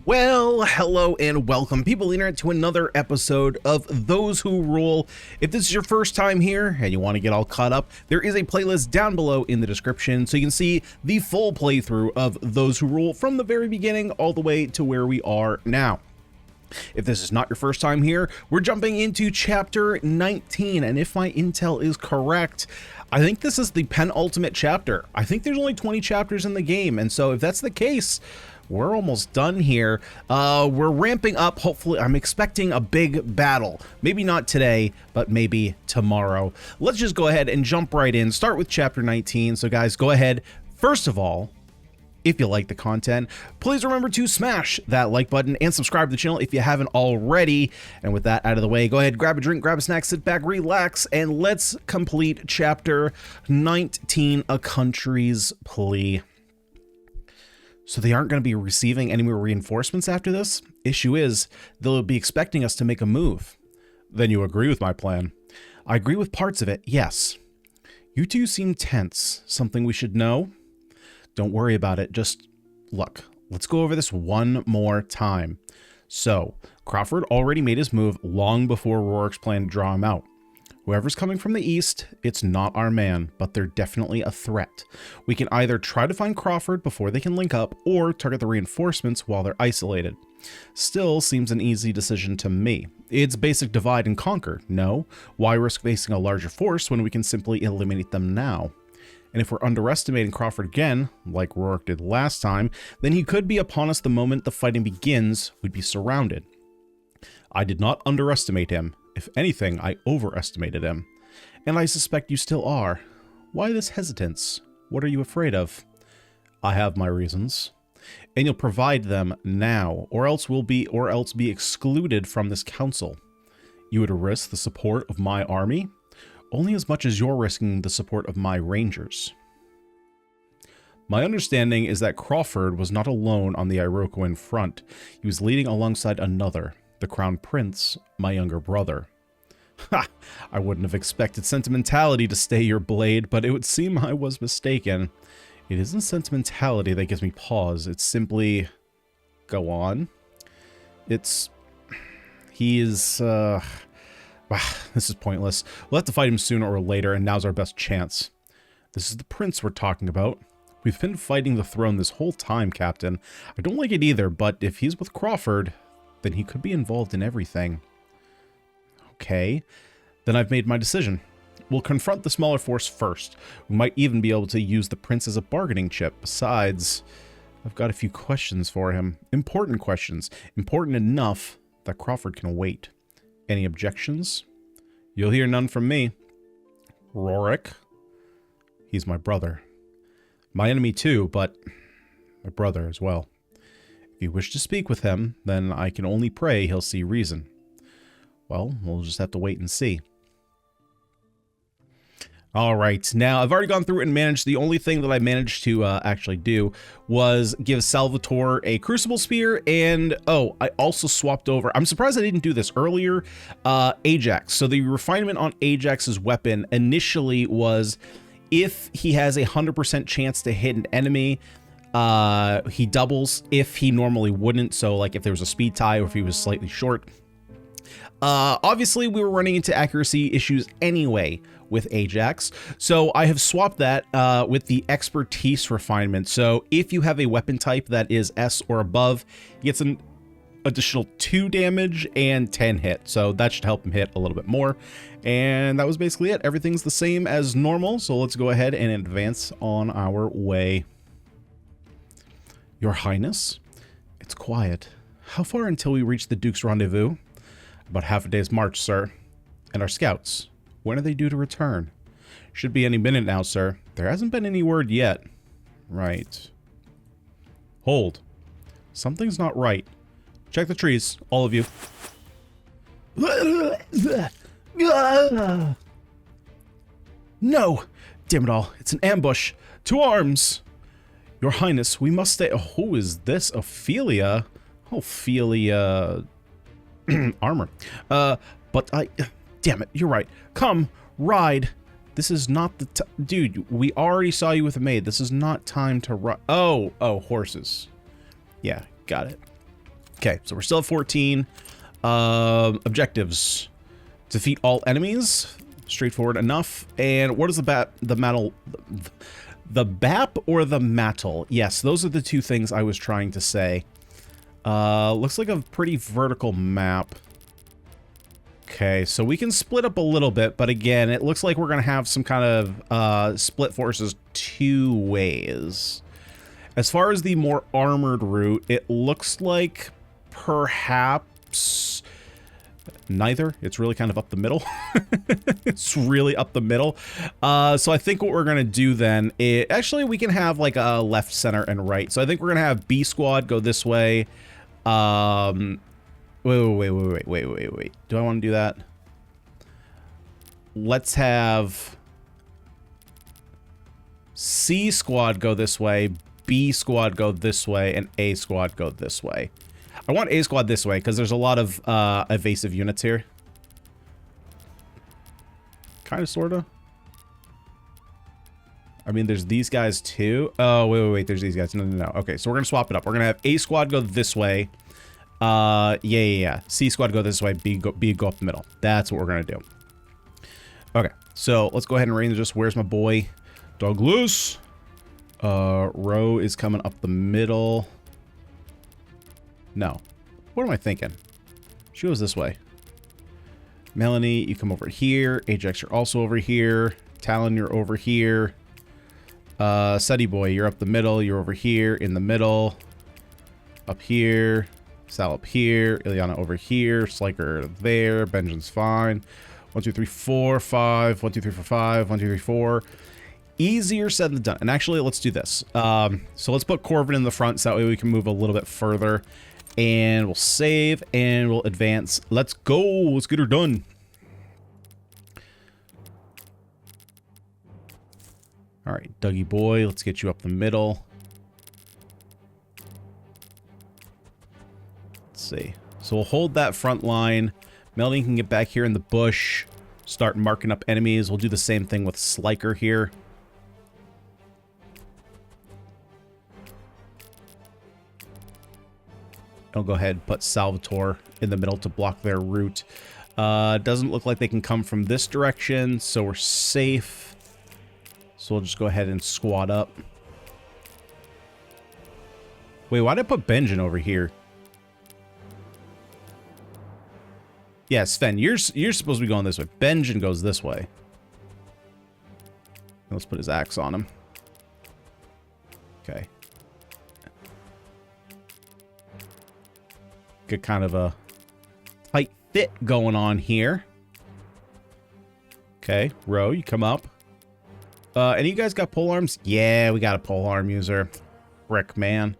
Well, hello and welcome, people internet, to another episode of Those Who Rule. If this is your first time here and you want to get all caught up, there is a playlist down below in the description so you can see the full playthrough of Those Who Rule from the very beginning all the way to where we are now. If this is not your first time here, we're jumping into chapter 19, and if my intel is correct, I think this is the penultimate chapter. I think there's only 20 chapters in the game, and so if that's the case, we're almost done here. We're ramping up. Hopefully, I'm expecting a big battle. Maybe not today, but maybe tomorrow. Let's just go ahead and jump right in. Start with chapter 19. So guys, go ahead. First of all, if you like the content, please remember to smash that like button and subscribe to the channel if you haven't already. And with that out of the way, go ahead, grab a drink, grab a snack, sit back, relax, and let's complete chapter 19, A Country's Plea. So they aren't going to be receiving any more reinforcements after this? Issue is, they'll be expecting us to make a move. Then you agree with my plan? I agree with parts of it, yes. You two seem tense. Something we should know? Don't worry about it. Just look, let's go over this one more time. So, Crawford already made his move long before Rourke's plan to draw him out. Whoever's coming from the east, it's not our man, but they're definitely a threat. We can either try to find Crawford before they can link up, or target the reinforcements while they're isolated. Still seems an easy decision to me. It's basic divide and conquer, no? Why risk facing a larger force when we can simply eliminate them now? And if we're underestimating Crawford again, like Rourke did last time, then he could be upon us the moment the fighting begins. We'd be surrounded. I did not underestimate him. If anything, I overestimated him. And I suspect you still are. Why this hesitance? What are you afraid of? I have my reasons. And you'll provide them now, or else be excluded from this council. You would risk the support of my army? Only as much as you're risking the support of my rangers. My understanding is that Crawford was not alone on the Iroquoian front. He was leading alongside another. The Crown Prince, my younger brother. Ha! I wouldn't have expected sentimentality to stay your blade, but it would seem I was mistaken. It isn't sentimentality that gives me pause, it's simply... Go on. It's... He is, this is pointless. We'll have to fight him sooner or later, and now's our best chance. This is the prince we're talking about. We've been fighting the throne this whole time, Captain. I don't like it either, but if he's with Crawford, then he could be involved in everything. Okay, then I've made my decision. We'll confront the smaller force first. We might even be able to use the prince as a bargaining chip. Besides, I've got a few questions for him. Important questions. Important enough that Crawford can wait. Any objections? You'll hear none from me. Rourke? He's my brother. My enemy too, but my brother as well. If you wish to speak with him, then I can only pray he'll see reason. Well, we'll just have to wait and see. Alright, now I've already gone through and managed. The only thing that I managed to actually do was give Salvatore a Crucible Spear, and oh, I also swapped over, I'm surprised I didn't do this earlier, Ajax. So the refinement on Ajax's weapon initially was if he has a 100% chance to hit an enemy, he doubles if he normally wouldn't. So like if there was a speed tie or if he was slightly short. Obviously we were running into accuracy issues anyway with Ajax. So I have swapped that with the expertise refinement. So if you have a weapon type that is S or above, he gets an additional 2 damage and 10 hit. So that should help him hit a little bit more. And that was basically it. Everything's the same as normal. So let's go ahead and advance on our way. Your Highness, it's quiet. How far until we reach the Duke's rendezvous? About half a day's march, sir. And our scouts, when are they due to return? Should be any minute now, sir. There hasn't been any word yet. Right. Hold. Something's not right. Check the trees, all of you. No! Damn it all, it's an ambush. To arms! Your Highness, we must stay. Oh, who is this? Ophelia? Ophelia. Armor. But I. Damn it, you're right. Come, ride. This is not the dude, we already saw you with a maid. This is not time to ride. Oh, horses. Yeah, got it. Okay, so we're still at 14. Objectives. Defeat all enemies. Straightforward enough. And what is the BAP or the mattle? Yes, those are the two things I was trying to say. Looks like a pretty vertical map. Okay, so we can split up a little bit, but again, it looks like we're going to have some kind of split forces two ways. As far as the more armored route, it looks like perhaps neither. It's really kind of up the middle. It's really up the middle. So I think what we're going to do then, actually we can have like a left, center, and right. So I think we're going to have B squad go this way. Wait. Do I want to do that? Let's have C squad go this way, B squad go this way, and A squad go this way. I want A squad this way because there's a lot of evasive units here. Kind of, sort of. I mean, there's these guys too. Oh, wait. There's these guys. No. Okay, so we're going to swap it up. We're going to have A squad go this way. Yeah. C squad go this way. B go up the middle. That's what we're going to do. Okay, so let's go ahead and arrange this. Where's my boy? Douglas. Row is coming up the middle. No. What am I thinking? She goes this way. Melanie, you come over here. Ajax, you're also over here. Talon, you're over here. Seti boy, you're up the middle. You're over here in the middle. Up here. Sal up here. Ileana over here. Sliker there. Benjamin's fine. 1, 2, 3, 4, 5. 1, 2, 3, 4, 5. 1, 2, 3, 4. Easier said than done. And actually, let's do this. So let's put Corvin in the front so that way we can move a little bit further. And we'll save and we'll advance. Let's go. Let's get her done. All right, Dougie boy, let's get you up the middle. Let's see. So we'll hold that front line. Melanie can get back here in the bush. Start marking up enemies. We'll do the same thing with Sliker here. I'll go ahead and put Salvatore in the middle to block their route. Doesn't look like they can come from this direction, so we're safe. So we'll just go ahead and squad up. Wait, why did I put Benjamin over here? Yeah, Sven, you're supposed to be going this way. Benjamin goes this way. Let's put his axe on him. Okay. Get kind of a tight fit going on here. Okay, Ro, you come up. Any of you guys got pole arms? Yeah, we got a pole arm user. Frick, man.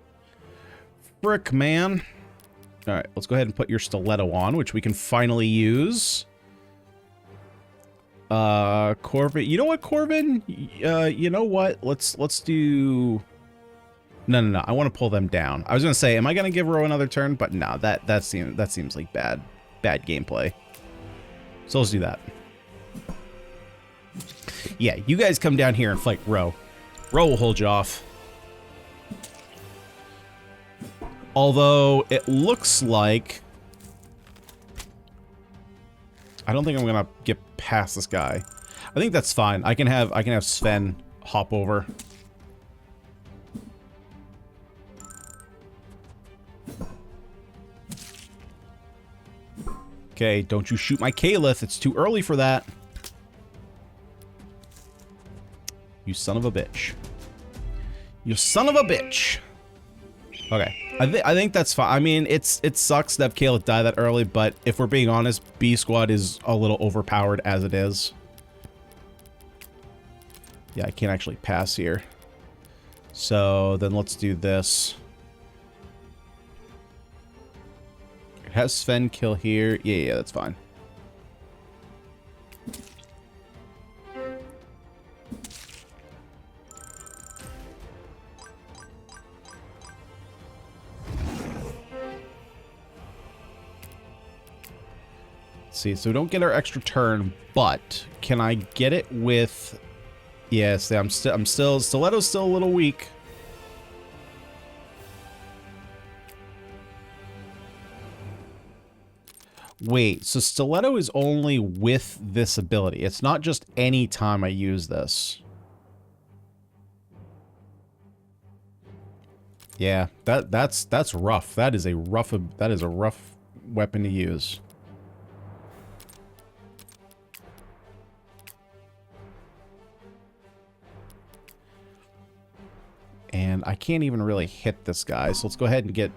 Frick, man. All right, let's go ahead and put your stiletto on, which we can finally use. Corvin. You know what, Corvin? You know what? Let's do... No. I want to pull them down. I was gonna say, am I gonna give Ro another turn? But no, that seems like bad gameplay. So let's do that. Yeah, you guys come down here and fight Ro. Ro will hold you off. Although it looks like I don't think I'm gonna get past this guy. I think that's fine. I can have Sven hop over. Okay, don't you shoot my Caliph. It's too early for that. You son of a bitch. You son of a bitch. Okay. I think that's fine. I mean, it sucks that Caliph died that early, but if we're being honest, B squad is a little overpowered as it is. Yeah, I can't actually pass here. So then let's do this. Has Sven kill here? Yeah, that's fine. Let's see, so we don't get our extra turn, but can I get it with... Yes, I'm still... Stiletto's still a little weak. Stiletto's still a little weak. Wait, so stiletto is only with this ability. It's not just any time I use this. Yeah, that's rough. That is a rough weapon to use. And I can't even really hit this guy, so let's go ahead and get...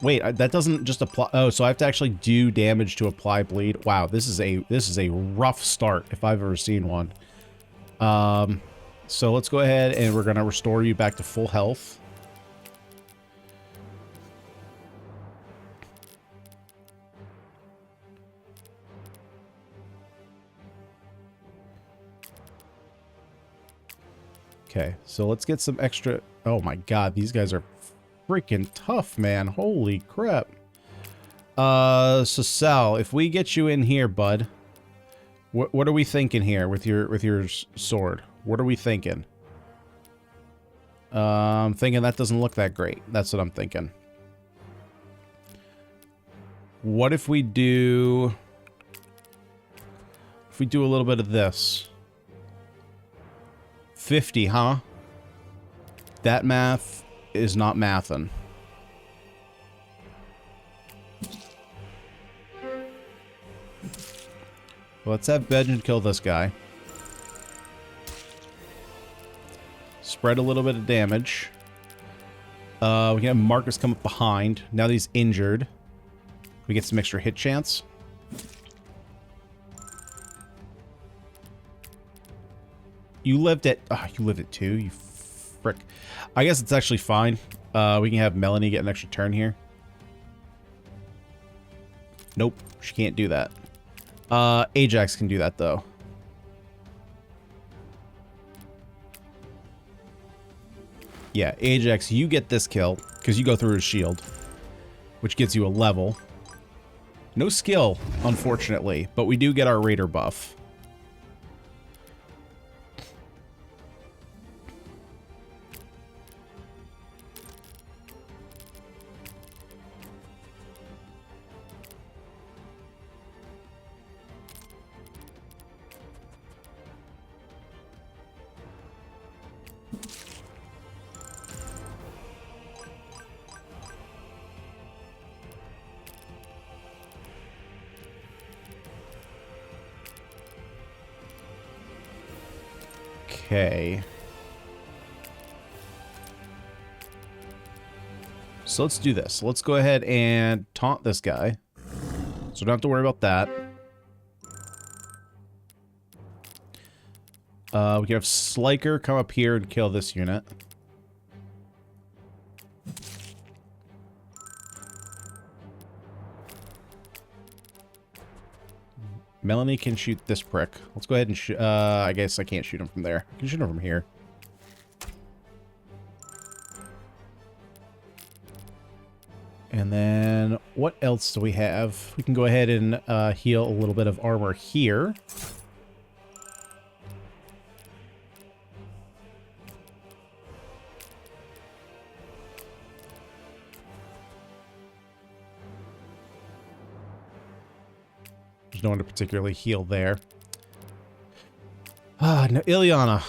Wait, that doesn't just apply... Oh, so I have to actually do damage to apply bleed. Wow, this is a rough start if I've ever seen one. So let's go ahead and we're going to restore you back to full health. Okay, so let's get some extra... Oh my god, these guys are freaking tough, man. Holy crap. So Sal, if we get you in here, bud, what are we thinking here with your sword? What are we thinking? I'm thinking that doesn't look that great. That's what I'm thinking. What if we do... If we do a little bit of this... 50, huh? That math is not mathin'. Let's have Benjamin kill this guy. Spread a little bit of damage. We can have Marcus come up behind. Now that he's injured, we get some extra hit chance. You lived at... Oh, you lived at 2, you frick. I guess it's actually fine. We can have Melanie get an extra turn here. Nope, she can't do that. Ajax can do that, though. Yeah, Ajax, you get this kill, because you go through his shield, which gets you a level. No skill, unfortunately, but we do get our Raider buff. Okay. So let's do this. Let's go ahead and taunt this guy. So we don't have to worry about that. We can have Sliker come up here and kill this unit. Melanie can shoot this prick. Let's go ahead and shoot... I guess I can't shoot him from there. I can shoot him from here. And then, what else do we have? We can go ahead and heal a little bit of armor here. No one to particularly heal there. Ah, now, Ileana,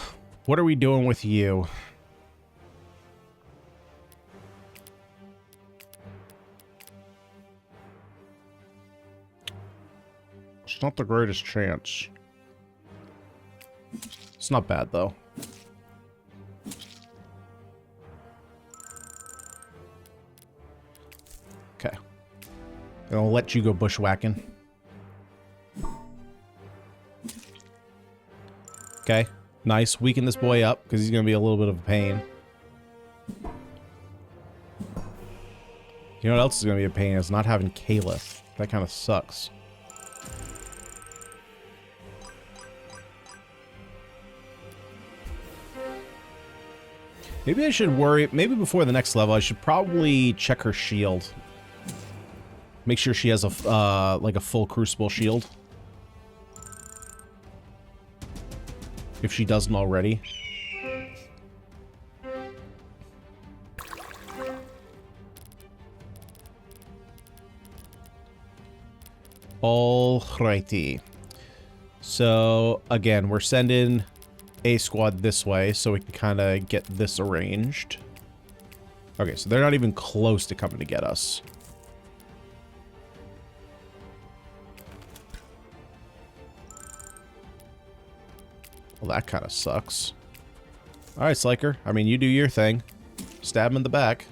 what are we doing with you? It's not the greatest chance. It's not bad, though. Okay. I'll let you go bushwhacking. Okay, nice. Weaken this boy up, because he's going to be a little bit of a pain. You know what else is going to be a pain? Is not having Caliph. That kind of sucks. Maybe I should worry... Maybe before the next level, I should probably check her shield. Make sure she has a, like a full Crucible shield. If she doesn't already. Alrighty. So, again, we're sending a squad this way so we can kind of get this arranged. Okay, so they're not even close to coming to get us. Well, that kind of sucks. Alright, Sliker. I mean, you do your thing. Stab him in the back.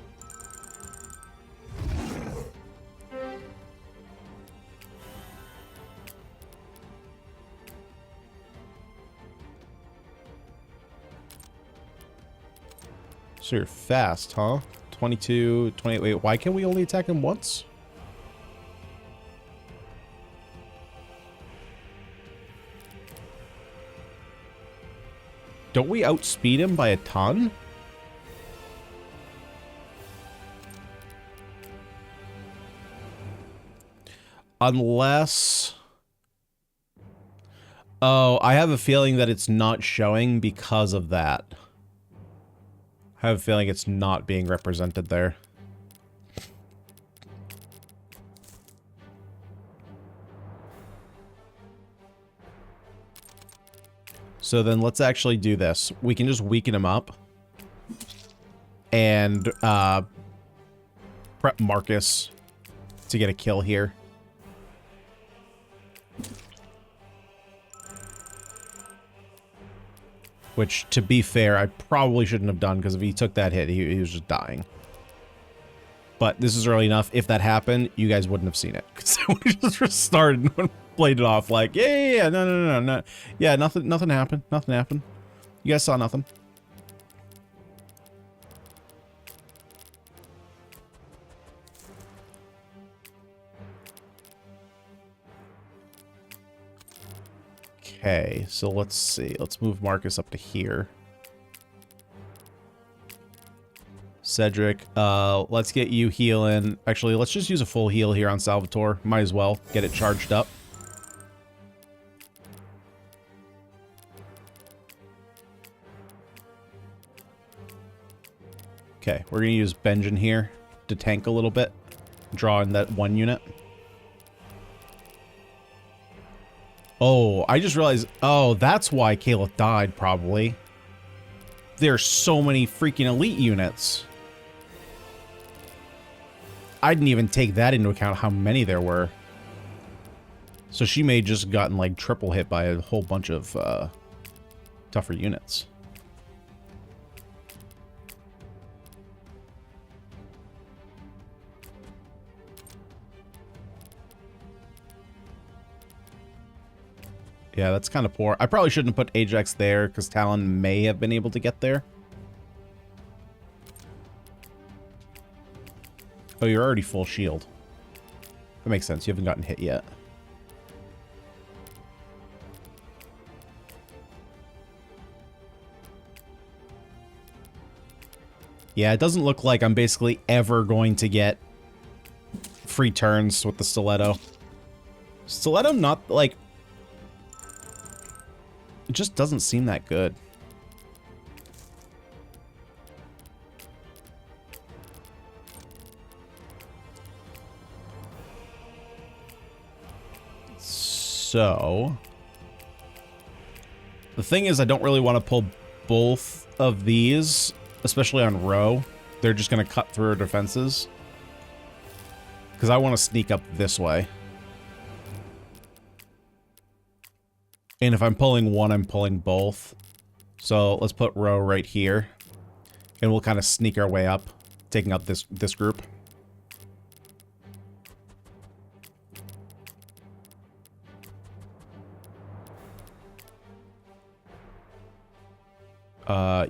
So you're fast, huh? 22, 28. Wait, why can't we only attack him once? Don't we outspeed him by a ton? Unless... Oh, I have a feeling that it's not showing because of that. I have a feeling it's not being represented there. So then let's actually do this. We can just weaken him up. And prep Marcus to get a kill here. Which, to be fair, I probably shouldn't have done, because if he took that hit, he was just dying. But this is early enough. If that happened, you guys wouldn't have seen it. Because we just restarted and played it off like, yeah, no. Yeah, nothing happened. Nothing happened. You guys saw nothing. Okay, so let's see. Let's move Marcus up to here. Cedric, let's get you healing. Actually, let's just use a full heal here on Salvatore. Might as well get it charged up. Okay, we're gonna use Benjen here to tank a little bit. Draw in that one unit. Oh, I just realized... Oh, that's why Kayla died, probably. There's so many freaking elite units. I didn't even take that into account, how many there were. So she may have just gotten, like, triple hit by a whole bunch of tougher units. Yeah, that's kind of poor. I probably shouldn't have put Ajax there, because Talon may have been able to get there. Oh, you're already full shield. That makes sense. You haven't gotten hit yet. Yeah, it doesn't look like I'm basically ever going to get free turns with the Stiletto. Stiletto not, like... It just doesn't seem that good. So... The thing is, I don't really want to pull both of these, especially on row. They're just going to cut through our defenses. Because I want to sneak up this way. And if I'm pulling one, I'm pulling both. So let's put row right here. And we'll kind of sneak our way up, taking up this group.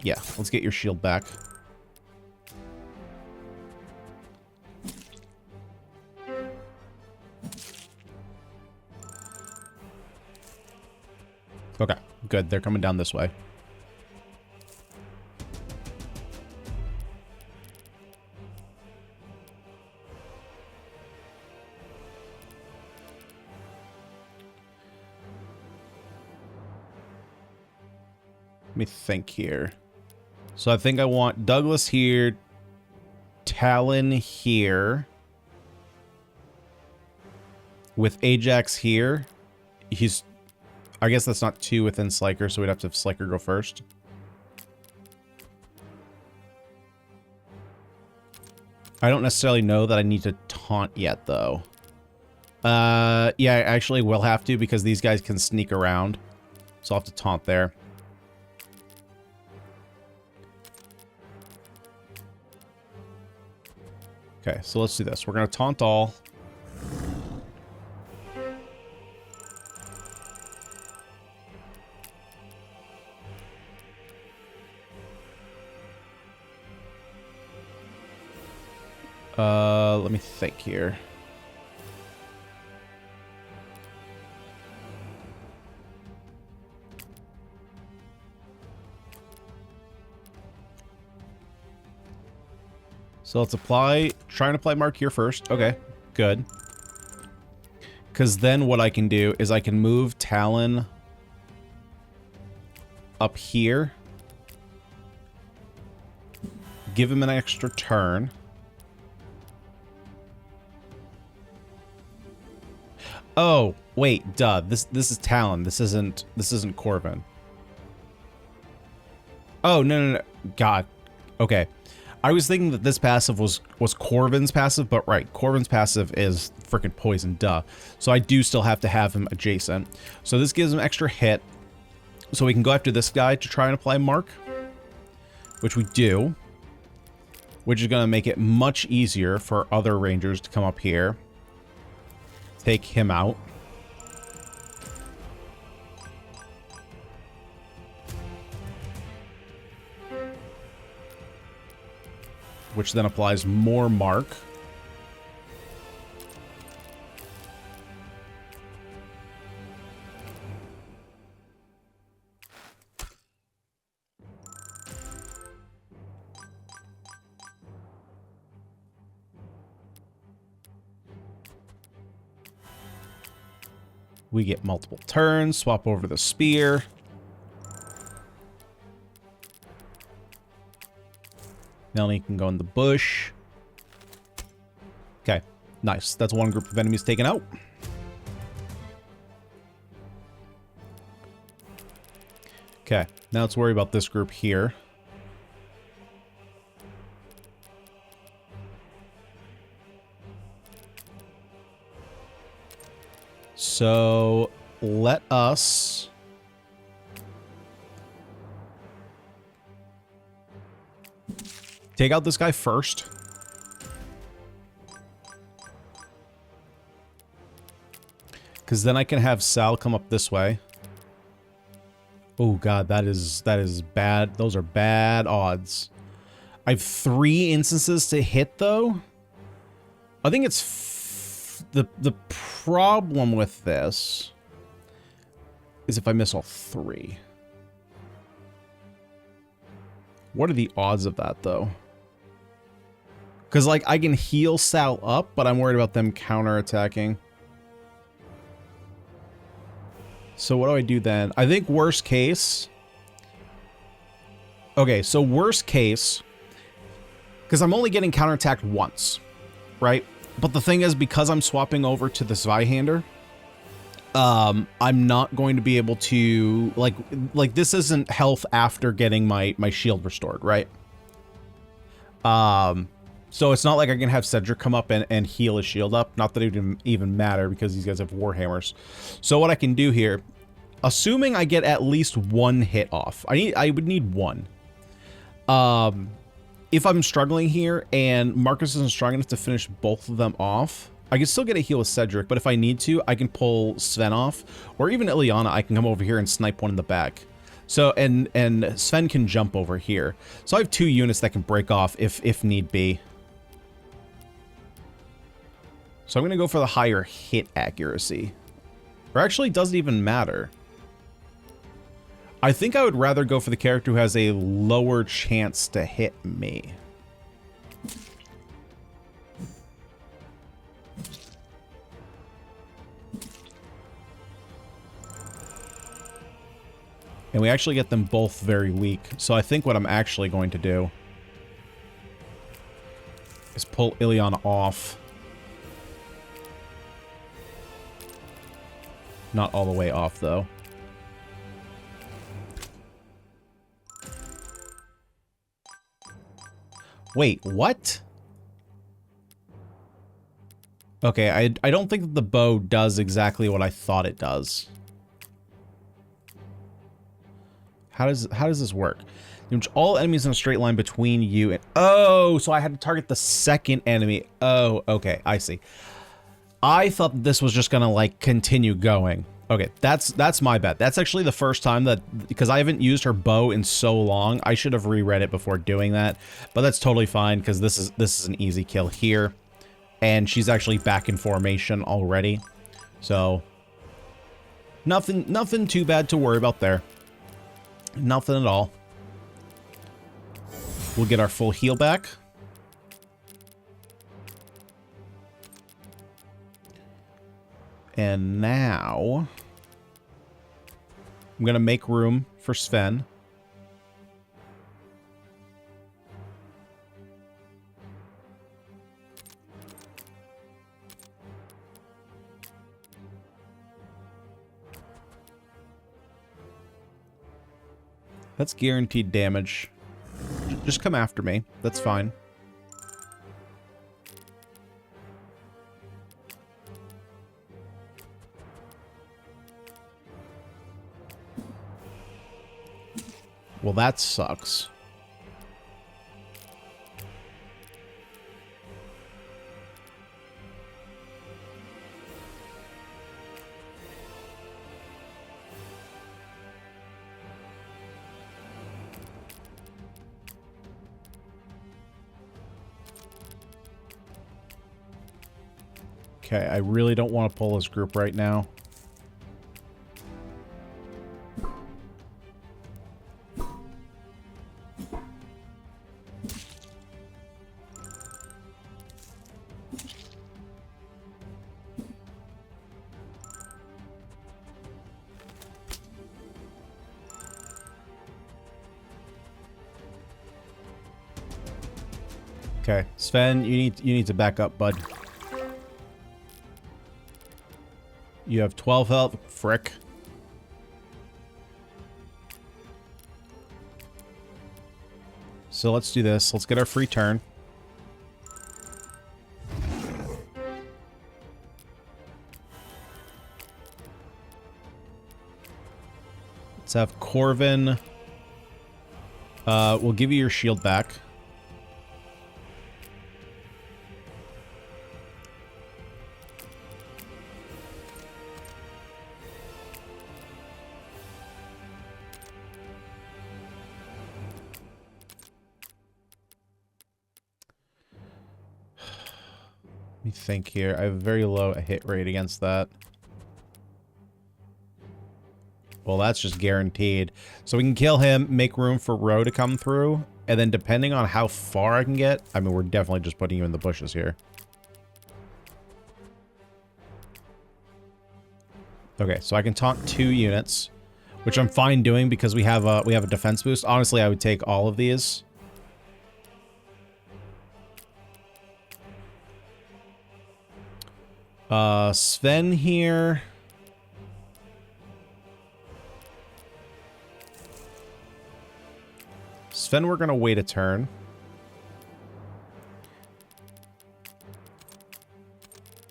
Yeah, let's get your shield back. Okay, good. They're coming down this way. Let me think here. So I think I want Douglas here, Talon here. With Ajax here, he's... I guess that's not 2 within Sliker, so we'd have to have Sliker go first. I don't necessarily know that I need to taunt yet, though. Yeah, I actually will have to, because these guys can sneak around. So I'll have to taunt there. Okay, so let's do this. We're going to taunt all. Let me think here. So let's apply, try and apply mark here first. Okay, good. Because then what I can do is I can move Talon up here. Give him an extra turn. Oh, wait, duh. This is Talon. This isn't Corvin. Oh, no. God. Okay. I was thinking that this passive was Corvin's passive, but right, Corvin's passive is freaking poison, duh. So I do still have to have him adjacent. So this gives him extra hit. So we can go after this guy to try and apply mark, which we do, which is going to make it much easier for other rangers to come up here. Take him out. Which then applies more mark. We get multiple turns, swap over the spear. Melanie can go in the bush. Okay, nice. That's one group of enemies taken out. Okay, now let's worry about this group here. So let us take out this guy first. Because then I can have Sal come up this way. Oh god, that is bad. Those are bad odds. I have 3 instances to hit though. I think it's the problem with this is if I miss all 3. What are the odds of that though? Because like I can heal Sal up, but I'm worried about them counterattacking. So what do I do then? I think worst case. Okay, so worst case, because I'm only getting counterattacked once, right? But the thing is, because I'm swapping over to the Zweihander, I'm not going to be able to, like this isn't health after getting my shield restored, right? So it's not like I can have Cedric come up and heal his shield up. Not that it would even matter because these guys have Warhammers. So what I can do here, assuming I get at least 1 hit off, I would need 1. If I'm struggling here and Marcus isn't strong enough to finish both of them off, I can still get a heal with Cedric, but if I need to, I can pull Sven off, or even Ileana, I can come over here and snipe one in the back. So, and Sven can jump over here. So I have 2 units that can break off if need be. So I'm going to go for the higher hit accuracy. Or actually, it doesn't even matter. I think I would rather go for the character who has a lower chance to hit me. And we actually get them both very weak. So I think what I'm actually going to do is pull Ileana off. Not all the way off, though. Wait, what? Okay, I don't think that the bow does exactly what I thought it does. How does this work? Damage all enemies in a straight line between you and... Oh, so I had to target the second enemy. Oh, okay, I see. I thought this was just gonna, like, continue going. Okay, that's my bad. That's actually the first time that... Because I haven't used her bow in so long, I should have reread it before doing that. But that's totally fine, because this is an easy kill here. And she's actually back in formation already. So... Nothing too bad to worry about there. Nothing at all. We'll get our full heal back. And now... I'm going to make room for Sven. That's guaranteed damage. Just come after me. That's fine. Well, that sucks. Okay, I really don't want to pull this group right now. Okay, Sven, you need to back up, bud. You have 12 health, frick. So let's do this. Let's get our free turn. Let's have Corvin. We'll give you your shield back. Let me think here. I have very low hit rate against that. Well, that's just guaranteed. So we can kill him, make room for Ro to come through, and then depending on how far I can get, I mean, we're definitely just putting you in the bushes here. Okay, so I can taunt 2 units, which I'm fine doing because we have a defense boost. Honestly, I would take all of these. Sven here. Sven, we're gonna wait a turn.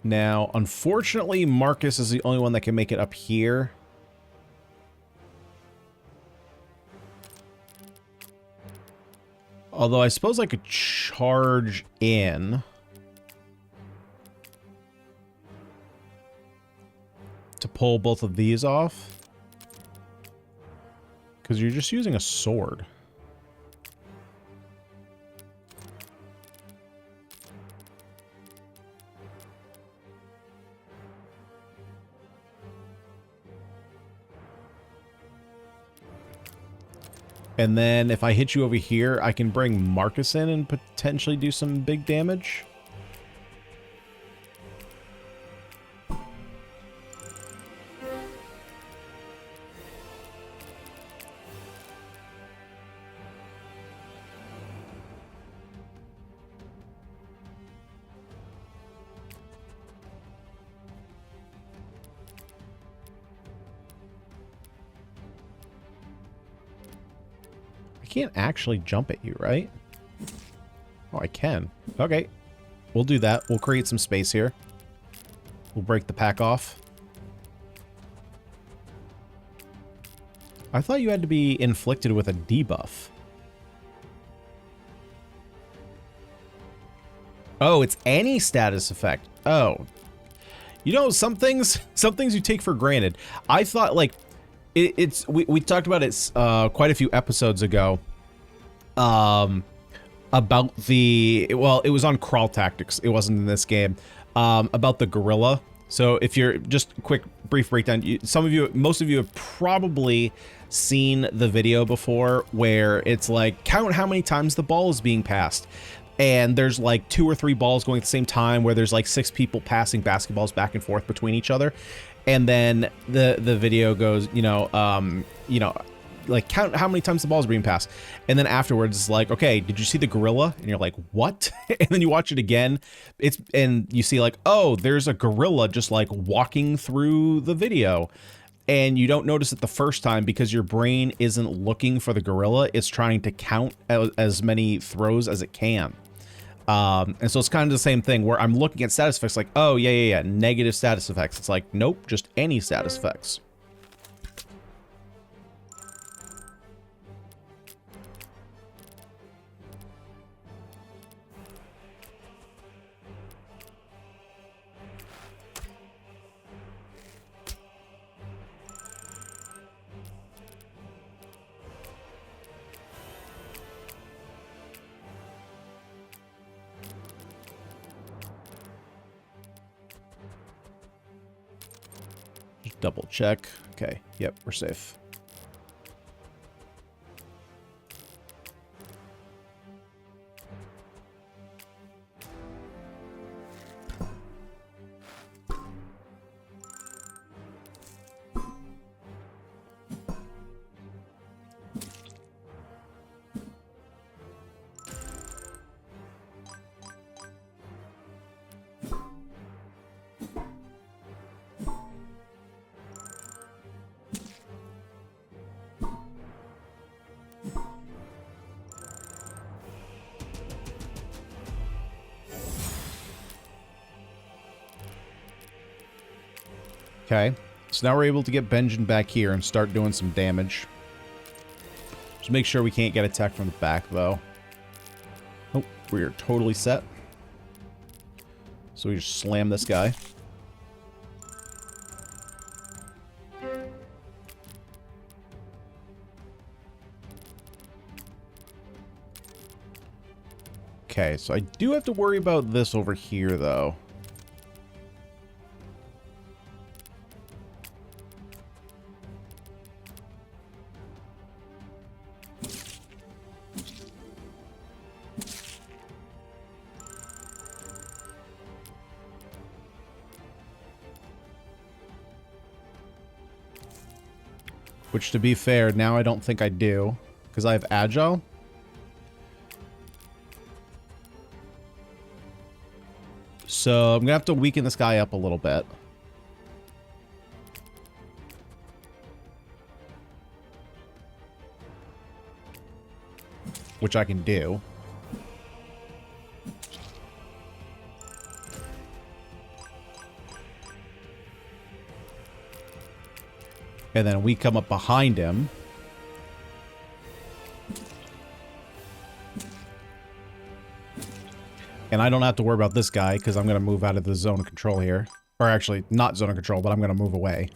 Now, unfortunately, Marcus is the only one that can make it up here. Although I suppose I could charge in to pull both of these off. Because you're just using a sword. And then if I hit you over here, I can bring Marcus in and potentially do some big damage. can't actually jump at you, right? Oh, I can. Okay. We'll do that. We'll create some space here. We'll break the pack off. I thought you had to be inflicted with a debuff. Oh, it's any status effect. Oh. You know, some things you take for granted. I thought, like, we talked about it quite a few episodes ago. About the, well, it was on Crawl Tactics. It wasn't in this game. About the gorilla. So if you're, just a quick, brief breakdown. Most of you have probably seen the video before where it's like, count how many times the ball is being passed. And there's like 2 or 3 balls going at the same time where there's like 6 people passing basketballs back and forth between each other. And then the video goes, like count how many times the ball's being passed. And then afterwards it's like, okay, did you see the gorilla? And you're like, what? And then you watch it again. And you see like, oh, there's a gorilla just like walking through the video. And you don't notice it the first time because your brain isn't looking for the gorilla. It's trying to count as many throws as it can. And so it's kind of the same thing where I'm looking at status effects like, oh, yeah, negative status effects. It's like, nope, just any status effects. Double check. Okay. Yep, we're safe. Okay, so now we're able to get Benjamin back here and start doing some damage. Just make sure we can't get attacked from the back, though. Oh, we are totally set. So we just slam this guy. Okay, so I do have to worry about this over here, though. Which, to be fair, now I don't think I do, because I have Agile. So I'm going to have to weaken this guy up a little bit. Which I can do. And then we come up behind him. And I don't have to worry about this guy, because I'm going to move out of the zone of control here. Or actually, not zone of control, but I'm going to move away.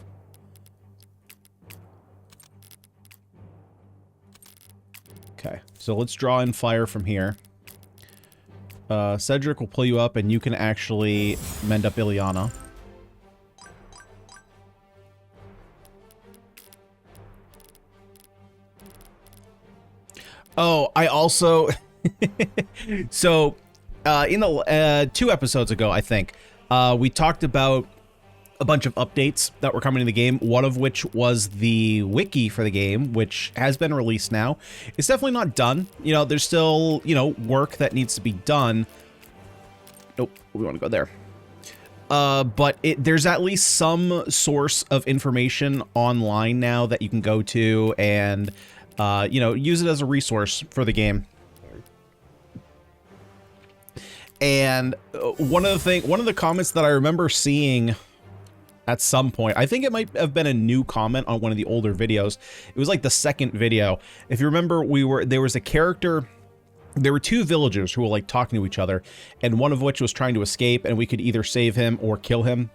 Okay, so let's draw in fire from here. Cedric will pull you up, and you can actually mend up Ileana. Oh, I also... So, in the 2 episodes ago, I think, we talked about a bunch of updates that were coming to the game, one of which was the wiki for the game, which has been released now. It's definitely not done. You know, there's still, you know, work that needs to be done. Nope, we want to go there. But there's at least some source of information online now that you can go to and You know, use it as a resource for the game. And one of the comments that I remember seeing at some point, I think it might have been a new comment on one of the older videos. It was like the second video. If you remember, there was a character. There were two villagers who were like talking to each other, and one of which was trying to escape, and we could either save him or kill him.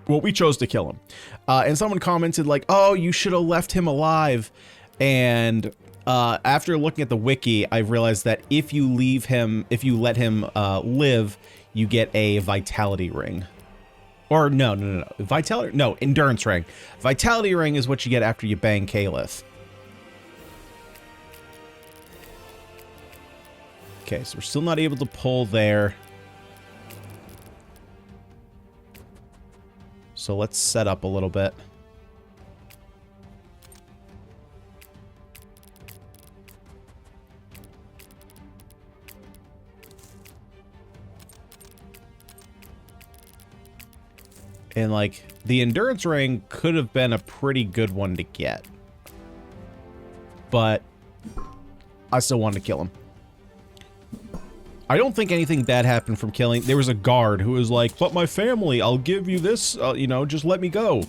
Well, we chose to kill him. And someone commented like, "Oh, you should have left him alive." And after looking at the wiki, I realized that if you let him live, you get a vitality ring. Or no. Vitality, no, endurance ring. Vitality ring is what you get after you bang Caliph. Okay, so we're still not able to pull there. So let's set up a little bit. And, like, the endurance ring could have been a pretty good one to get. But I still wanted to kill him. I don't think anything bad happened from killing. There was a guard who was like, "But my family, I'll give you this, you know, just let me go."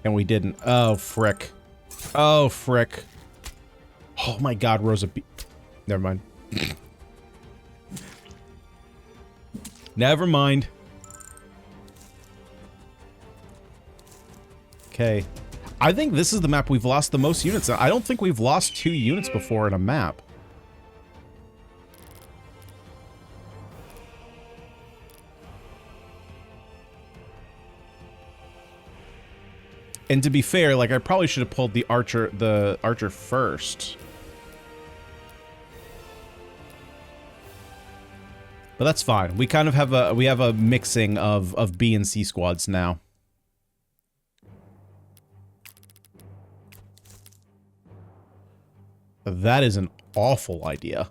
And we didn't. Oh, frick. Oh, frick. Oh my god, Rosa B. Never mind. Never mind. Okay. I think this is the map we've lost the most units. I don't think we've lost 2 units before in a map. And to be fair, like, I probably should have pulled the archer first. But that's fine. We kind of have a mixing of B and C squads now. That is an awful idea.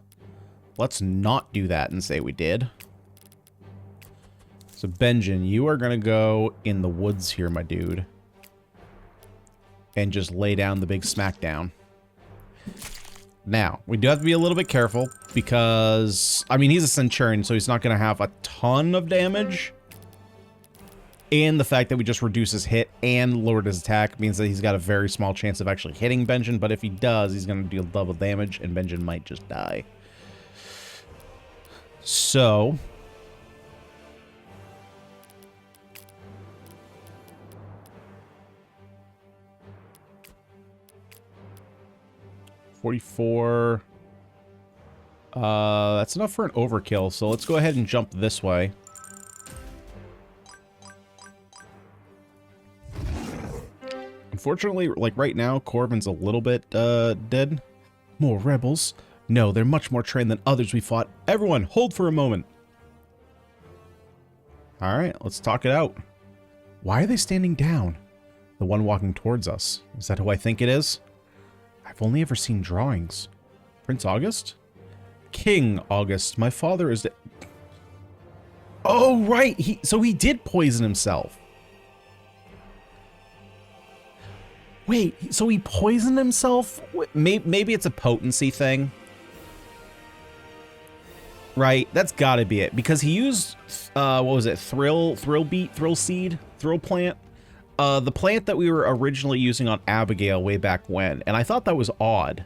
Let's not do that and say we did. So Benjamin, you are gonna go in the woods here, my dude. And just lay down the big smackdown. Now, we do have to be a little bit careful because, I mean, he's a centurion, so he's not going to have a ton of damage. And the fact that we just reduced his hit and lowered his attack means that he's got a very small chance of actually hitting Benjamin, but if he does, he's going to deal double damage, and Benjamin might just die. So... 44. That's enough for an overkill, so let's go ahead and jump this way. Unfortunately, like right now, Corbin's a little bit dead. More rebels? No, they're much more trained than others we fought. Everyone, hold for a moment. Alright, let's talk it out. Why are they standing down? The one walking towards us. Is that who I think it is? I've only ever seen drawings. Prince August? King August. My father is dead. Oh, right. So he did poison himself. Wait, so he poisoned himself? Maybe it's a potency thing. Right, that's gotta be it. Because he used, what was it? Thrill beet, thrill seed, thrill plant? The plant that we were originally using on Abigail way back when. And I thought that was odd.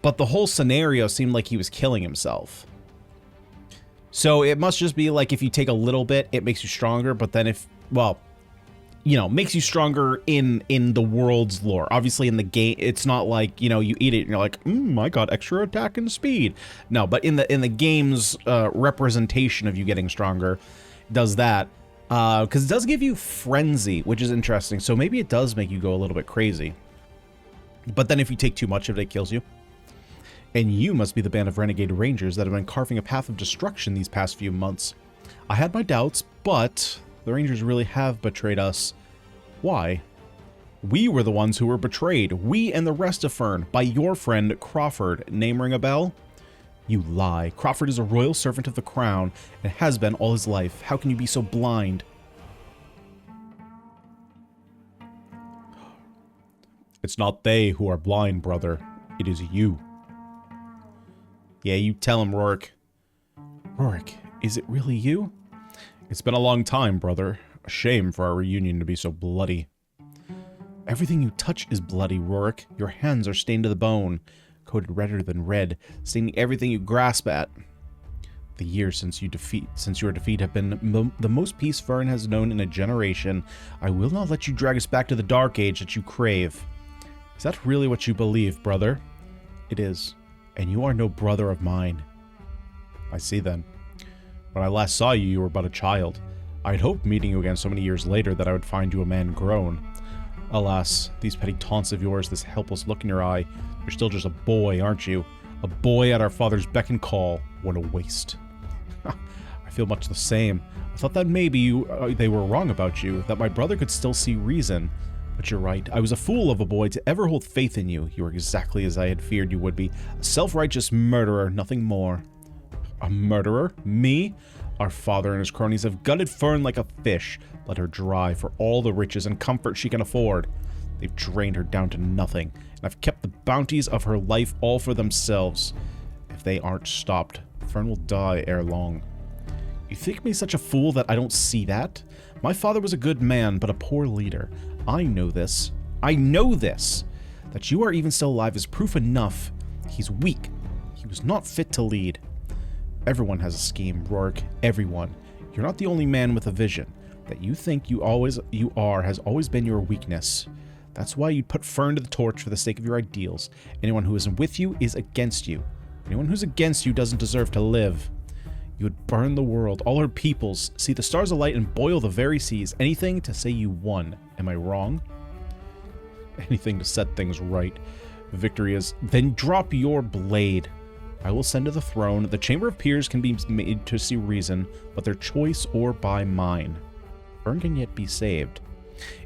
But the whole scenario seemed like he was killing himself. So it must just be like if you take a little bit, it makes you stronger. But then if, well, you know, makes you stronger in the world's lore. Obviously in the game, it's not like, you know, you eat it and you're like, I got extra attack and speed. No, but in the game's representation of you getting stronger, does that. Because it does give you frenzy, which is interesting. So maybe it does make you go a little bit crazy. But then if you take too much of it, it kills you. And you must be the band of renegade rangers that have been carving a path of destruction these past few months. I had my doubts, but the rangers really have betrayed us. Why? We were the ones who were betrayed. We and the rest of Fern by your friend Crawford. Name ring a bell? You lie. Crawford is a royal servant of the crown and has been all his life. How can you be so blind? It's not they who are blind, brother. It is you. Yeah, you tell him, Rourke. Rourke, is it really you? It's been a long time, brother. A shame for our reunion to be so bloody. Everything you touch is bloody, Rourke. Your hands are stained to the bone, coated redder than red, staining everything you grasp at. The years since your defeat have been the most peace Fern has known in a generation. I will not let you drag us back to the dark age that you crave. Is that really what you believe, brother? It is, and you are no brother of mine. I see then. When I last saw you, you were but a child. I had hoped meeting you again so many years later that I would find you a man grown. Alas, these petty taunts of yours, this helpless look in your eye, you're still just a boy, aren't you? A boy at our father's beck and call. What a waste. I feel much the same. I thought that maybe they were wrong about you, that my brother could still see reason. But you're right. I was a fool of a boy to ever hold faith in you. You are exactly as I had feared you would be. A self-righteous murderer, nothing more. A murderer? Me? Our father and his cronies have gutted Fern like a fish, let her dry for all the riches and comfort she can afford. They've drained her down to nothing, and have kept the bounties of her life all for themselves. If they aren't stopped, Fern will die ere long. You think me such a fool that I don't see that? My father was a good man, but a poor leader. I know this. I know this! That you are even still alive is proof enough. He's weak. He was not fit to lead. Everyone has a scheme, Rourke. Everyone. You're not the only man with a vision. That you think you are has always been your weakness. That's why you'd put Fern to the torch for the sake of your ideals. Anyone who isn't with you is against you. Anyone who's against you doesn't deserve to live. You would burn the world, all her peoples, see the stars alight and boil the very seas. Anything to say you won. Am I wrong? Anything to set things right. Victory is... Then drop your blade. I will send to the throne. The Chamber of Peers can be made to see reason, but their choice or by mine. Fern can yet be saved.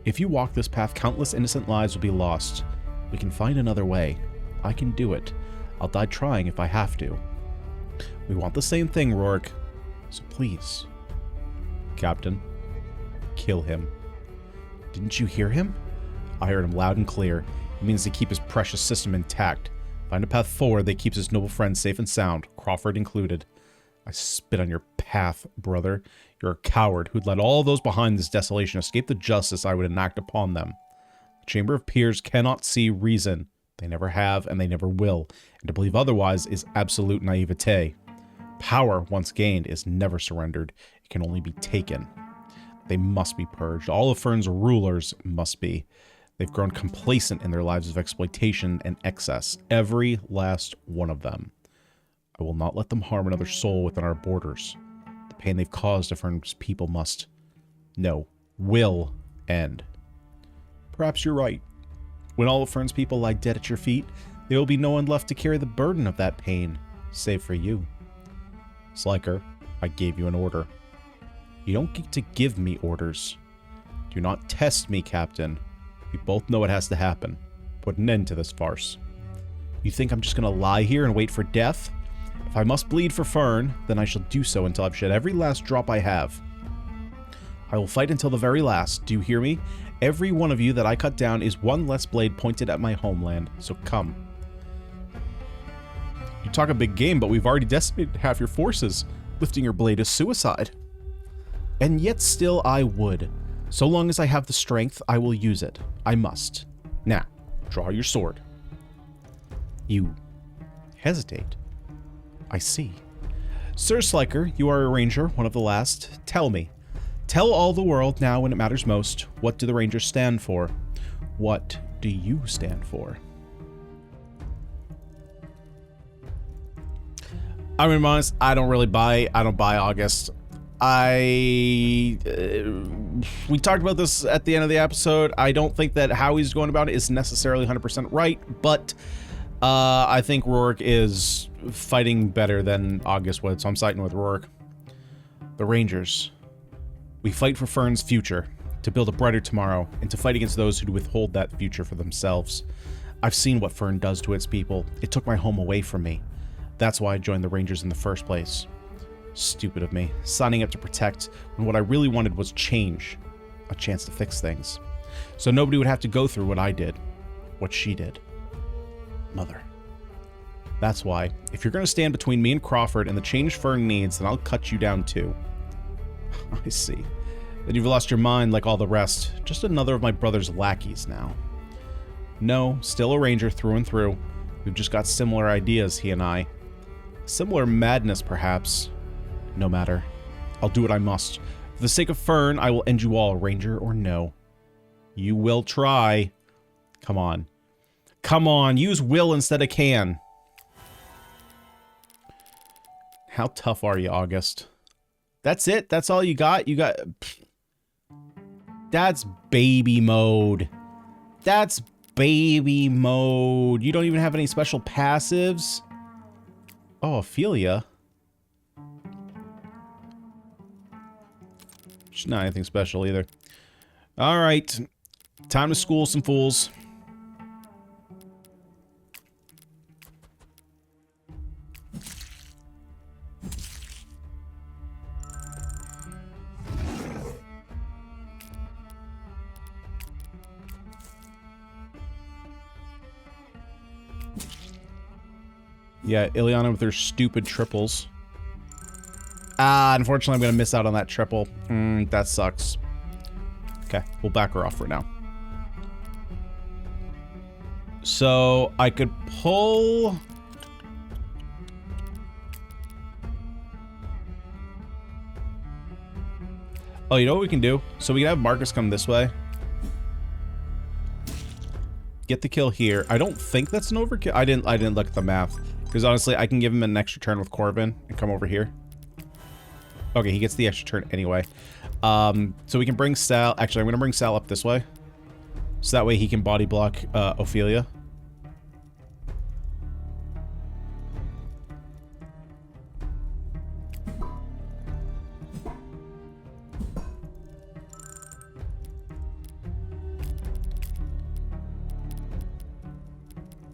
If you walk this path, countless innocent lives will be lost. We can find another way. I can do it. I'll die trying if I have to. We want the same thing, Rourke. So please, Captain, kill him. Didn't you hear him? I heard him loud and clear. It means to keep his precious system intact. Find a path forward that keeps his noble friends safe and sound, Crawford included. I spit on your path, brother. You're a coward who'd let all those behind this desolation escape the justice I would enact upon them. The Chamber of Peers cannot see reason. They never have, and they never will. And to believe otherwise is absolute naivete. Power, once gained, is never surrendered. It can only be taken. They must be purged. All of Fern's rulers must be. They've grown complacent in their lives of exploitation and excess. Every last one of them. I will not let them harm another soul within our borders. The pain they've caused to Fern's people must... No. Will end. Perhaps you're right. When all of Fern's people lie dead at your feet, there will be no one left to carry the burden of that pain, save for you. Sliker, I gave you an order. You don't get to give me orders. Do not test me, Captain. We both know it has to happen. Put an end to this farce. You think I'm just gonna lie here and wait for death? If I must bleed for Fern, then I shall do so until I've shed every last drop I have. I will fight until the very last. Do you hear me? Every one of you that I cut down is one less blade pointed at my homeland. So come. You talk a big game, but we've already decimated half your forces. Lifting your blade is suicide. And yet still I would. So long as I have the strength, I will use it. I must. Now, draw your sword. You hesitate. I see. Sir Sliker, you are a ranger, one of the last. Tell me. Tell all the world now when it matters most. What do the Rangers stand for? What do you stand for? I'm gonna be honest, I don't buy August. We talked about this at the end of the episode. I don't think that how he's going about it is necessarily 100% right, but I think Rourke is fighting better than August would, so I'm siding with Rourke. The Rangers. We fight for Fern's future, to build a brighter tomorrow, and to fight against those who withhold that future for themselves. I've seen what Fern does to its people. It took my home away from me. That's why I joined the Rangers in the first place. Stupid of me, signing up to protect when what I really wanted was change. A chance to fix things. So nobody would have to go through what I did. what she did. Mother. That's why. If you're going to stand between me and Crawford and the change Fern needs, then I'll cut you down too. I see. Then you've lost your mind like all the rest. Just another of my brother's lackeys now. No, still a ranger through and through. We've just got similar ideas, he and I. Similar madness, perhaps. No matter. I'll do what I must. For the sake of Fern, I will end you all, ranger or no. You will try. Come on. Come on, use will instead of can. How tough are you, August? That's it? That's all you got? You got... That's baby mode. That's baby mode. You don't even have any special passives? Oh, Ophelia. She's not anything special either. Alright. Time to school some fools. Yeah, Ileana with her stupid triples. Ah, unfortunately I'm going to miss out on that triple. That sucks. Okay, we'll back her off for now. So, I could pull... Oh, you know what we can do? So we can have Marcus come this way. Get the kill here. I don't think that's an overkill. I didn't look at the math. Because honestly, I can give him an extra turn with Corbin and come over here. Okay, he gets the extra turn anyway. So we can bring Sal... Actually, I'm going to bring Sal up this way. So that way he can body block Ophelia.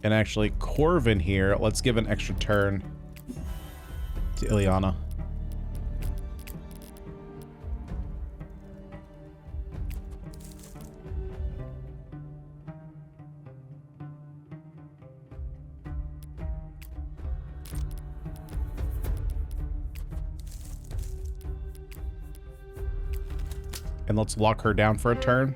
And actually, Corvin here, let's give an extra turn to Ileana. And let's lock her down for a turn.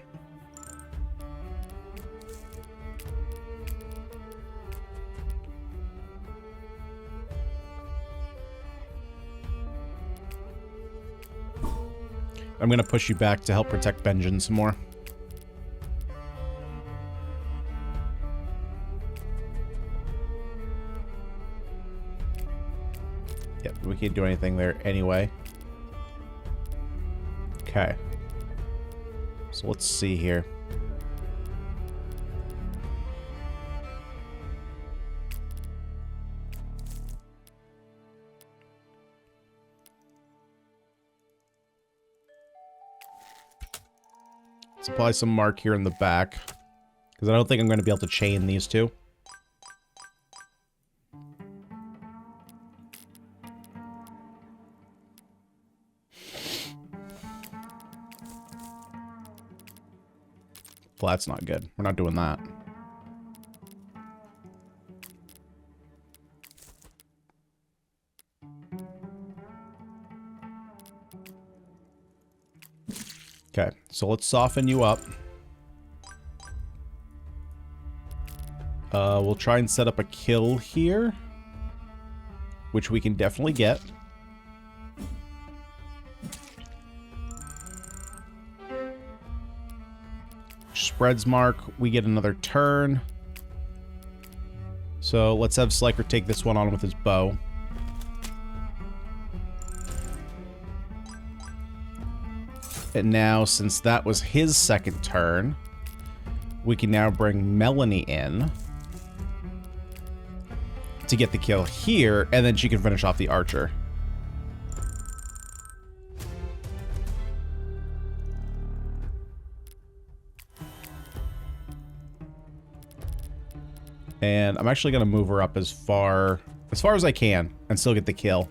I'm going to push you back to help protect Benjen some more. Yep, we can't do anything there anyway. Okay. So let's see here. Apply some mark here in the back. Because I don't think I'm going to be able to chain these two. Well, that's not good. We're not doing that. Okay, so let's soften you up. We'll try and set up a kill here, which we can definitely get. Spreads mark, we get another turn. So let's have Sliker take this one on with his bow. And now, since that was his second turn, we can now bring Melanie in to get the kill here, and then she can finish off the archer. And I'm actually going to move her up as far as I can and still get the kill.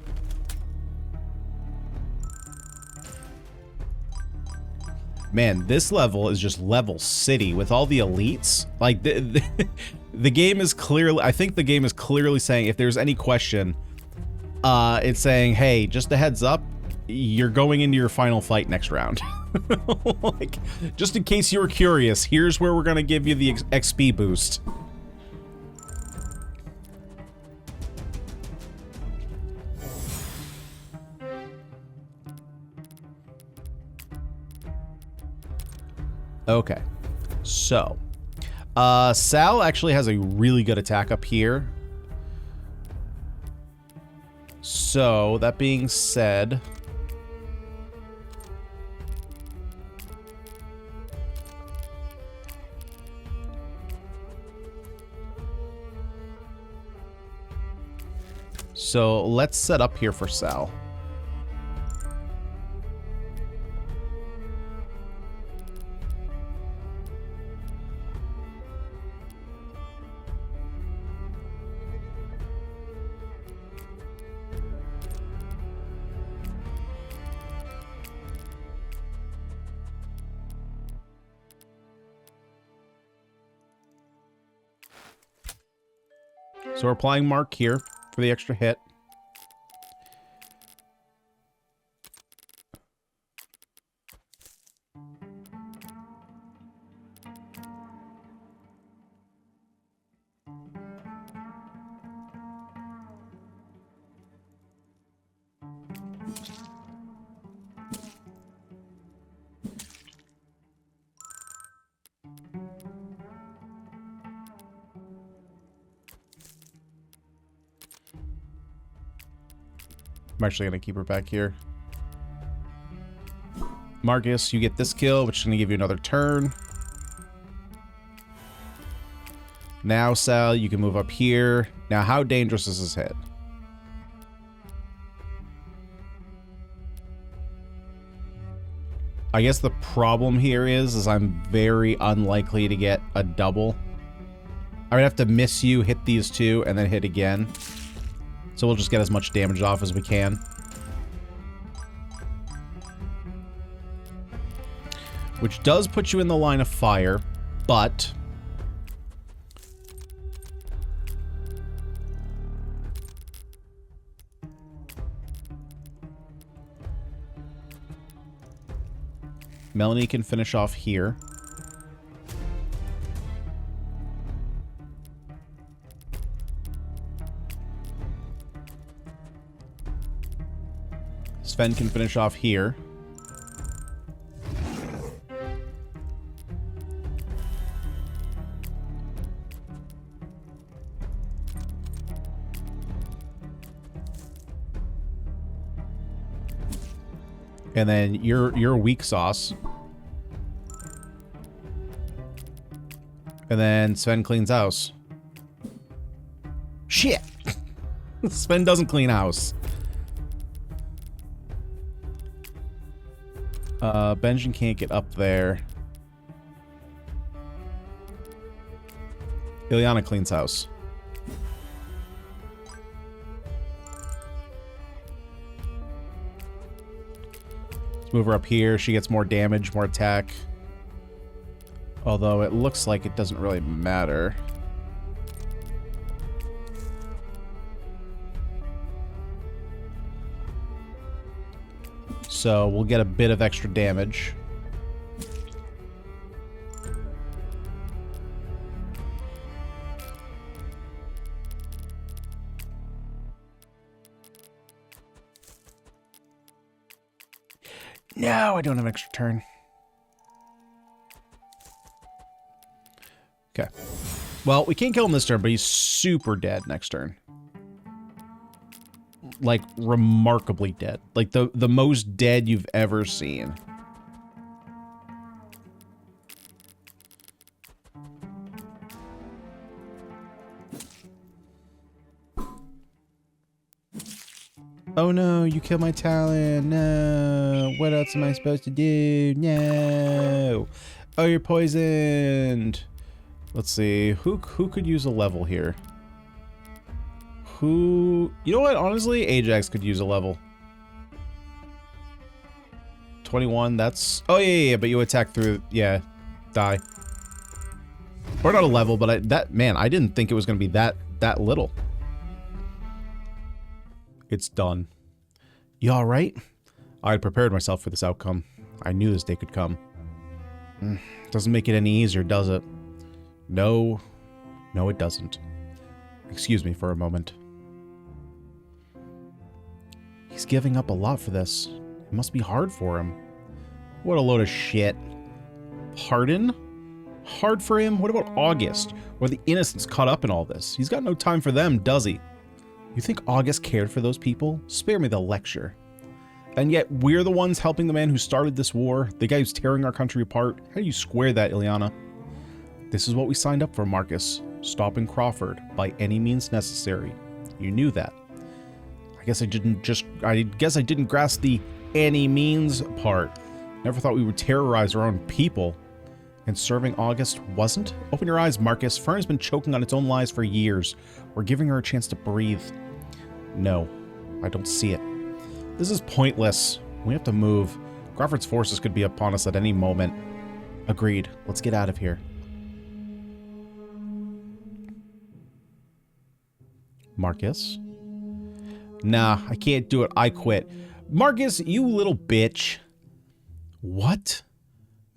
Man, this level is just level city with all the elites. Like, the game is clearly... I think the game is clearly saying, if there's any question, it's saying, hey, just a heads up, you're going into your final fight next round. Like, just in case you were curious, here's where we're going to give you the XP boost. Okay, so Sal actually has a really good attack up here. So that being said, so let's set up here for Sal. So we're applying Mark here for the extra hit. I'm actually going to keep her back here. Marcus, you get this kill, which is going to give you another turn. Now, Sal, you can move up here. Now, how dangerous is this hit? I guess the problem here is I'm very unlikely to get a double. I would have to miss you, hit these two, and then hit again. So we'll just get as much damage off as we can. Which does put you in the line of fire, but... Melanie can finish off here. Sven can finish off here. And then you're weak sauce. And then Sven cleans house. Shit! Sven doesn't clean house. Benjamin can't get up there. Ileana cleans house. Let's move her up here. She gets more damage, more attack. Although it looks like it doesn't really matter. So we'll get a bit of extra damage. No, I don't have an extra turn. Okay. Well, we can't kill him this turn, but he's super dead next turn. Like, remarkably dead. Like, the most dead you've ever seen. Oh no, you killed my Talon. No. What else am I supposed to do? No. Oh, you're poisoned. Let's see. Who could use a level here? Who... You know what? Honestly, Ajax could use a level. 21, that's... Oh, yeah, but you attack through... Yeah, die. We're not a level, but man, I didn't think it was going to be that little. It's done. You alright? I had prepared myself for this outcome. I knew this day could come. Doesn't make it any easier, does it? No. No, it doesn't. Excuse me for a moment. He's giving up a lot for this. It must be hard for him. What a load of shit. Pardon? Hard for him? What about August? Or the innocents caught up in all this? He's got no time for them, does he? You think August cared for those people? Spare me the lecture. And yet, we're the ones helping the man who started this war, the guy who's tearing our country apart. How do you square that, Ileana? This is what we signed up for, Marcus. Stopping Crawford by any means necessary. You knew that. I guess I didn't grasp the any means part. Never thought we would terrorize our own people. And serving August wasn't? Open your eyes, Marcus. Fern has been choking on its own lies for years. We're giving her a chance to breathe. No, I don't see it. This is pointless. We have to move. Crawford's forces could be upon us at any moment. Agreed. Let's get out of here. Marcus? Nah, I can't do it. I quit. Marcus, you little bitch. What?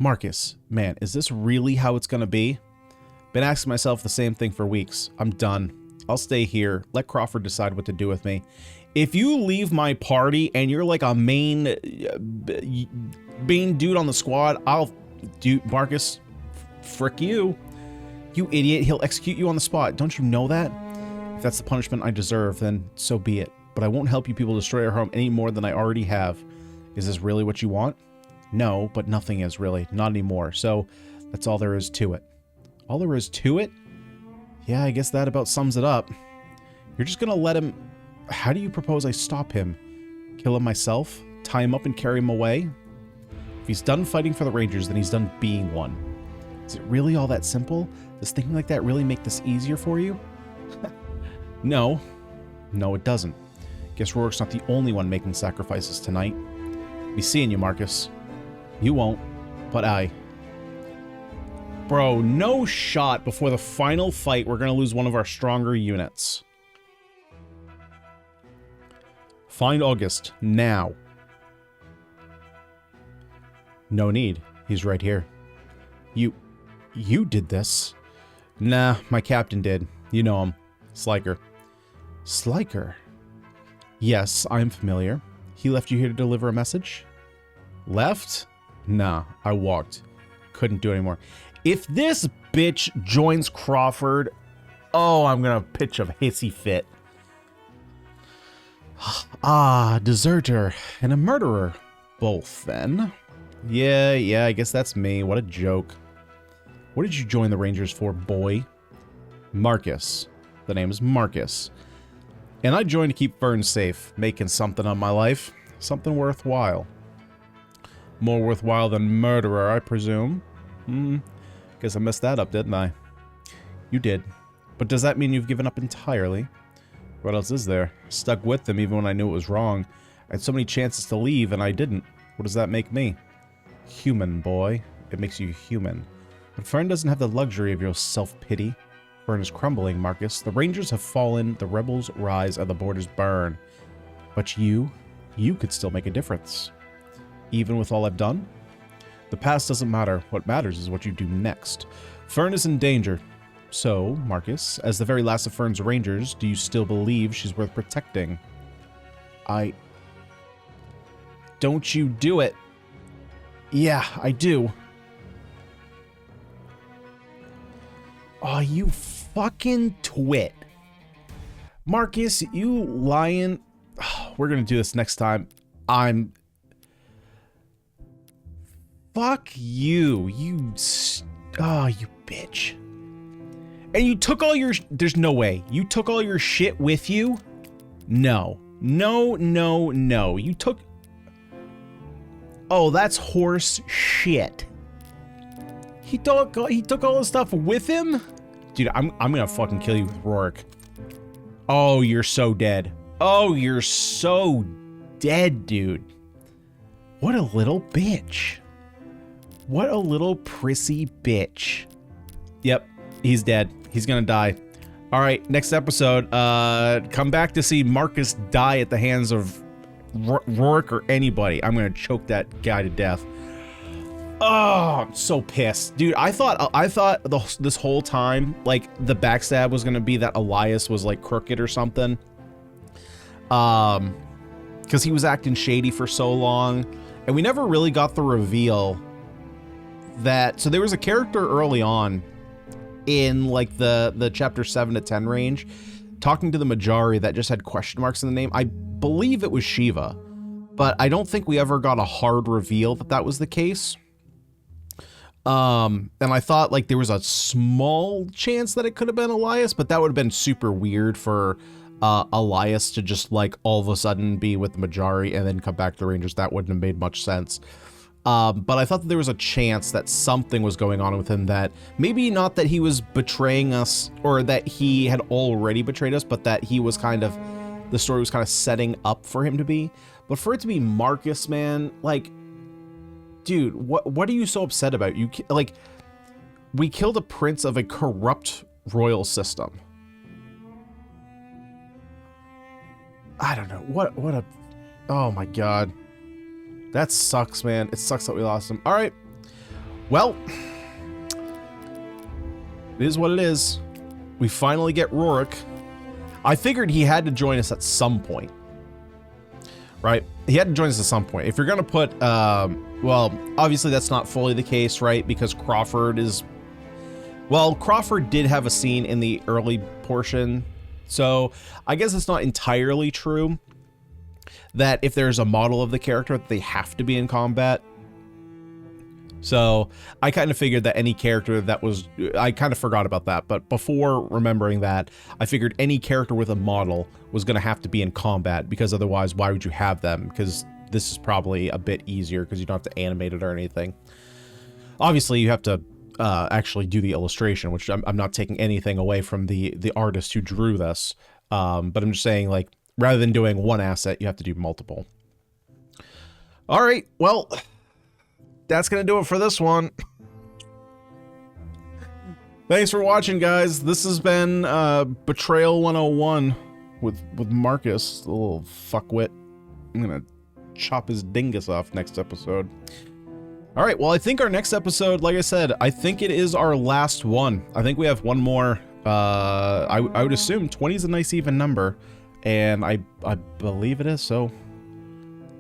Marcus, man, is this really how it's gonna be? Been asking myself the same thing for weeks. I'm done. I'll stay here. Let Crawford decide what to do with me. If you leave my party and you're like a main dude on the squad, I'll do Marcus. Frick you. You idiot. He'll execute you on the spot. Don't you know that? If that's the punishment I deserve, then so be it. But I won't help you people destroy our home any more than I already have. Is this really what you want? No, but nothing is really. Not anymore. So that's all there is to it. All there is to it? Yeah, I guess that about sums it up. You're just gonna let him... How do you propose I stop him? Kill him myself? Tie him up and carry him away? If he's done fighting for the Rangers, then he's done being one. Is it really all that simple? Does thinking like that really make this easier for you? No. No, it doesn't. Guess Rourke's not the only one making sacrifices tonight. Be seeing you, Marcus. You won't, but I. Bro, no shot before the final fight we're gonna lose one of our stronger units. Find August, now. No need. He's right here. You did this? Nah, my captain did. You know him. Sliker. Sliker? Yes, I'm familiar. He left you here to deliver a message? Left? Nah, I walked. Couldn't do anymore. If this bitch joins Crawford, oh, I'm gonna pitch a hissy fit. Ah, deserter and a murderer. Both, then. Yeah, I guess that's me. What a joke. What did you join the Rangers for, boy? Marcus. The name is Marcus. And I joined to keep Fern safe, making something of my life. Something worthwhile. More worthwhile than murderer, I presume. Guess I messed that up, didn't I? You did. But does that mean you've given up entirely? What else is there? Stuck with them even when I knew it was wrong. I had so many chances to leave and I didn't. What does that make me? Human, boy. It makes you human. But Fern doesn't have the luxury of your self-pity. Fern is crumbling, Marcus. The Rangers have fallen, the rebels rise, and the borders burn. But you could still make a difference. Even with all I've done? The past doesn't matter. What matters is what you do next. Fern is in danger. So, Marcus, as the very last of Fern's Rangers, do you still believe she's worth protecting? Don't you do it. Yeah, I do. Oh, you fucking twit. Marcus, you lying. Oh, we're gonna do this next time. Fuck you. You bitch. And you took all your... There's no way. You took all your shit with you? No. No. You took... Oh, that's horse shit. He took all his stuff with him? Dude, I'm gonna fucking kill you with Rourke. Oh, you're so dead. Oh, you're so dead, dude. What a little bitch. What a little prissy bitch. Yep, he's dead. He's gonna die. All right, next episode, come back to see Marcus die at the hands of Rourke or anybody. I'm gonna choke that guy to death. Oh, I'm so pissed, dude. I thought this whole time, like, the backstab was gonna be that Elias was like crooked or something, because he was acting shady for so long, and we never really got the reveal that. So there was a character early on in like the chapter 7 to 10 range talking to the Majari that just had question marks in the name. I believe it was Shiva, but I don't think we ever got a hard reveal that that was the case. And I thought like there was a small chance that it could have been Elias, but that would have been super weird for Elias to just like all of a sudden be with the Majari and then come back to the Rangers. That wouldn't have made much sense. But I thought that there was a chance that something was going on with him, that maybe not that he was betraying us or that he had already betrayed us, but that he was kind of, the story was kind of setting up for him to be. But for it to be Marcus, man, like, dude, what are you so upset about? You like, we killed a prince of a corrupt royal system. I don't know what a, oh my god, that sucks, man. It sucks that we lost him. All right, well, it is what it is. We finally get Rourke. I figured he had to join us at some point, right? He had to join us at some point. If you're gonna put, well, obviously that's not fully the case, right? Because Crawford is, well, Crawford did have a scene in the early portion, so I guess it's not entirely true that if there's a model of the character that they have to be in combat. So I kind of figured that any character that was, I kind of forgot about that, but before remembering that, I figured any character with a model was going to have to be in combat, because otherwise why would you have them? Because this is probably a bit easier because you don't have to animate it or anything. Obviously you have to actually do the illustration, which I'm not taking anything away from the artist who drew this, but I'm just saying, like, rather than doing one asset, you have to do multiple. All right, well, that's going to do it for this one. Thanks for watching, guys. This has been Betrayal 101 with Marcus, the little fuckwit. I'm going to chop his dingus off next episode. All right, well, I think our next episode, like I said, I think it is our last one. I think we have one more. I would assume 20 is a nice even number, and I believe it is, so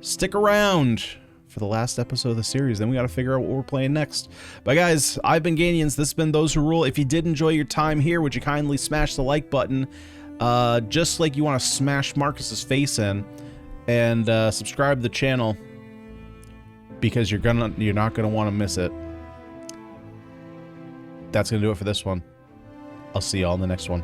stick around for the last episode of the series. Then we got to figure out what we're playing next. But guys, I've been Ganians. This has been Those Who Rule. If you did enjoy your time here, would you kindly smash the like button, just like you want to smash Marcus's face in, and subscribe to the channel, because you're not gonna want to miss it. That's gonna do it for this one. I'll see y'all in the next one.